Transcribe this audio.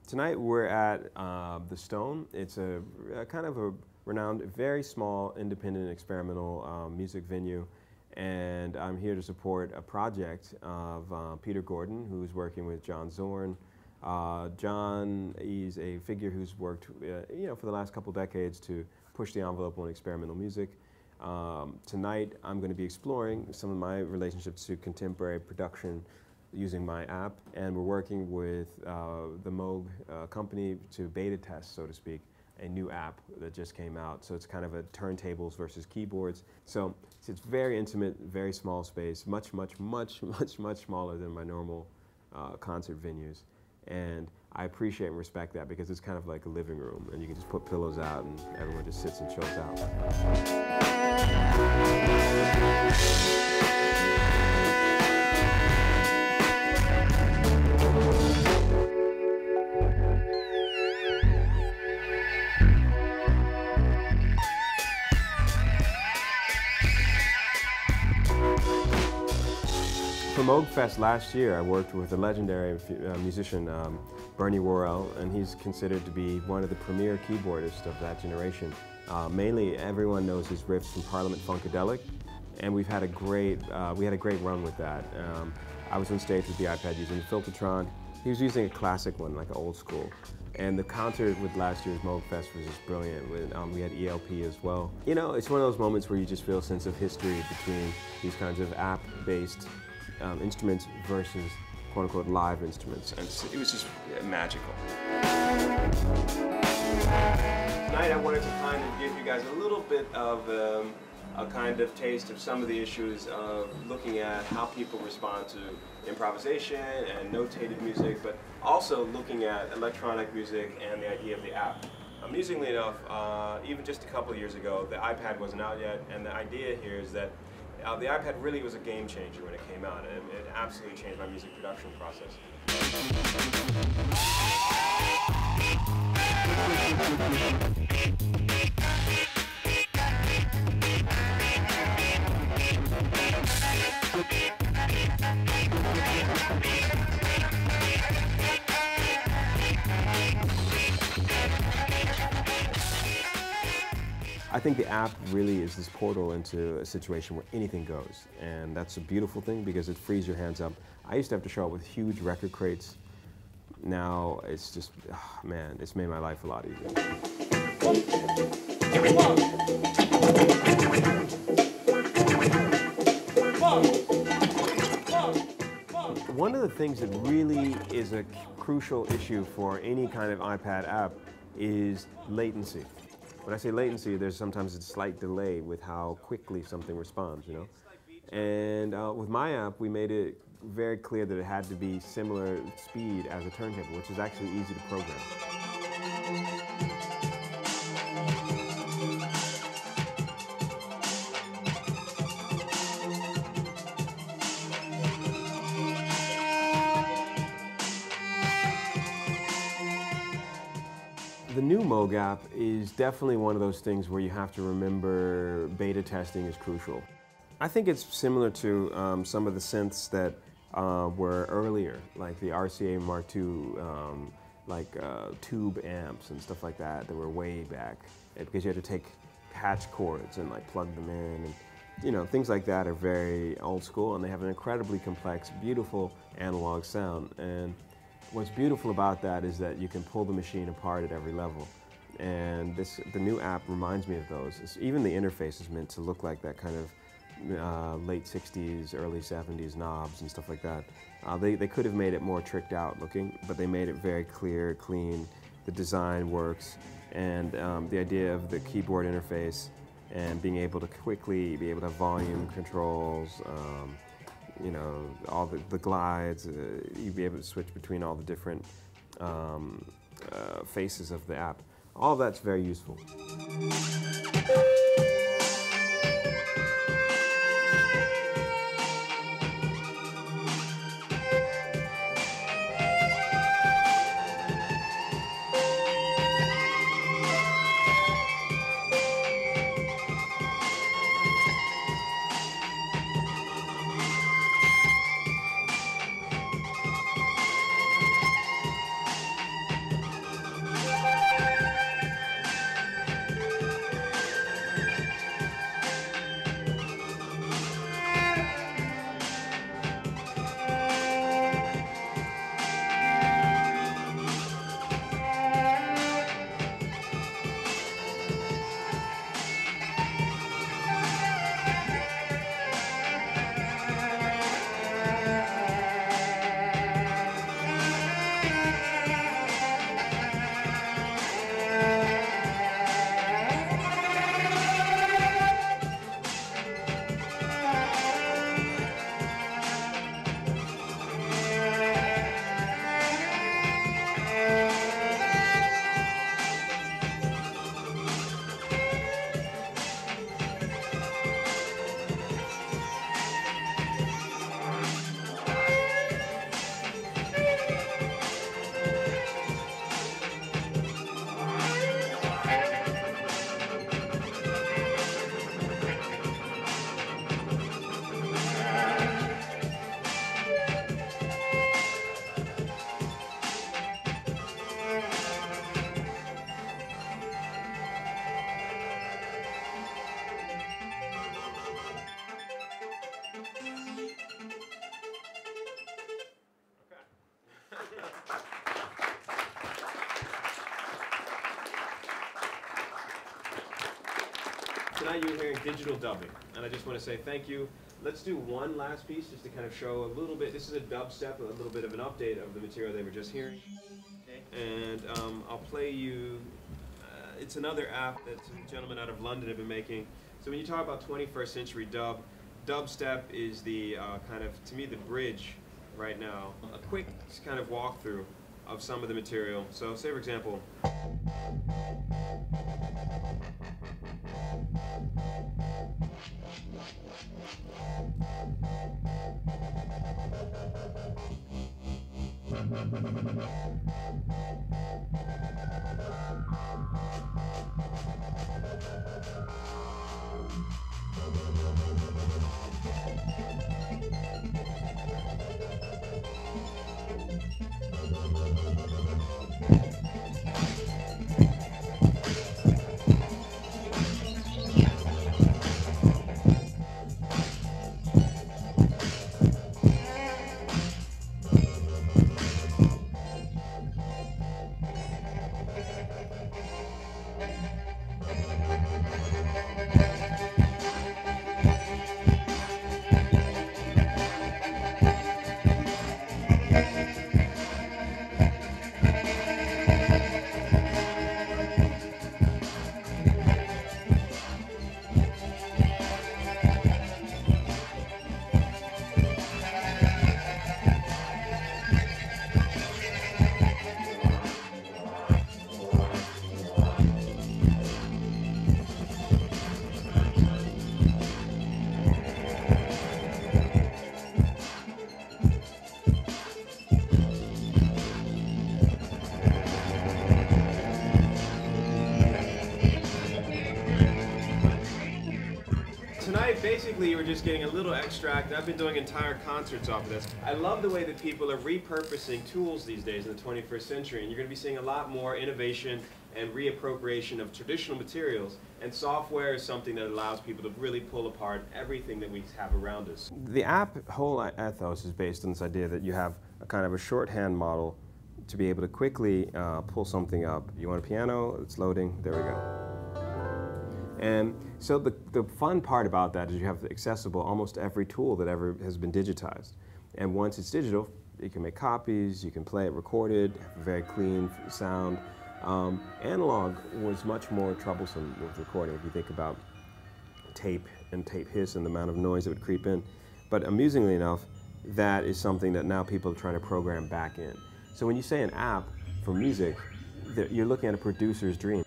Tonight we're at the Stone. It's a kind of a renowned, very small, independent, experimental music venue. And I'm here to support a project of Peter Gordon, who's working with John Zorn. John is a figure who's worked for the last couple decades to push the envelope on experimental music. Tonight I'm going to be exploring some of my relationships to contemporary production using my app, and we're working with the Moog company to beta test, so to speak, a new app that just came out. So it's kind of a turntables versus keyboards. So it's very intimate, very small space, much smaller than my normal concert venues. And I appreciate and respect that because it's kind of like a living room, and you can just put pillows out and everyone just sits and chills out. For Moogfest last year, I worked with a legendary musician, Bernie Worrell, and he's considered to be one of the premier keyboardists of that generation. Mainly, everyone knows his riffs from Parliament Funkadelic, and we had a great run with that. I was on stage with the iPad using Filtatron. He was using a classic one, like an old school. And the concert with last year's Moogfest was just brilliant. We had ELP as well. You know, it's one of those moments where you just feel a sense of history between these kinds of app-based instruments versus quote-unquote live instruments, and it was just magical. Tonight I wanted to kind of give you guys a little bit of a kind of taste of some of the issues of looking at how people respond to improvisation and notated music, but also looking at electronic music and the idea of the app. Amusingly enough, even just a couple of years ago, the iPad wasn't out yet, and the idea here is that the iPad really was a game changer when it came out. It absolutely changed my music production process. I think the app really is this portal into a situation where anything goes, and that's a beautiful thing because it frees your hands up. I used to have to show up with huge record crates. Now it's just, oh, man, it's made my life a lot easier. One of the things that really is a crucial issue for any kind of iPad app is latency. When I say latency, there's sometimes a slight delay with how quickly something responds, you know? And with my app, we made it very clear that it had to be similar speed as a turntable, which is actually easy to program. The new Moog app is definitely one of those things where you have to remember beta testing is crucial. I think it's similar to some of the synths that were earlier, like the RCA Mark II, tube amps and stuff like that were way back, because you had to take patch cords and like plug them in, and you know, things like that are very old school, and they have an incredibly complex, beautiful analog sound. And what's beautiful about that is that you can pull the machine apart at every level. And the new app reminds me of those. Even the interface is meant to look like that kind of late 60s, early 70s knobs and stuff like that. They could have made it more tricked out looking, but they made it very clear, clean. The design works, and the idea of the keyboard interface and being able to quickly be able to have volume controls, you know, all the glides, you'd be able to switch between all the different faces of the app. All of that's very useful. tonight you're hearing digital dubbing, and I just want to say thank you. Let's do one last piece just to kind of show a little bit. This is a dubstep, a little bit of an update of the material they were just hearing. And I'll play you, it's another app that a gentleman out of London have been making. So when you talk about 21st century dub, dubstep is the kind of, to me, the bridge right now. A quick kind of walkthrough of some of the material. So say for example, tonight, basically, you were just getting a little extract. I've been doing entire concerts off of this. I love the way that people are repurposing tools these days in the 21st century, and you're going to be seeing a lot more innovation and reappropriation of traditional materials, and software is something that allows people to really pull apart everything that we have around us. The app whole ethos is based on this idea that you have a kind of a shorthand model to be able to quickly pull something up. You want a piano? It's loading. There we go. And so the fun part about that is you have accessible almost every tool that ever has been digitized. And once it's digital, you can make copies, you can play it recorded, have a very clean sound. Analog was much more troublesome with recording if you think about tape and tape hiss and the amount of noise that would creep in. But amusingly enough, that is something that now people are trying to program back in. So when you say an app for music, you're looking at a producer's dream.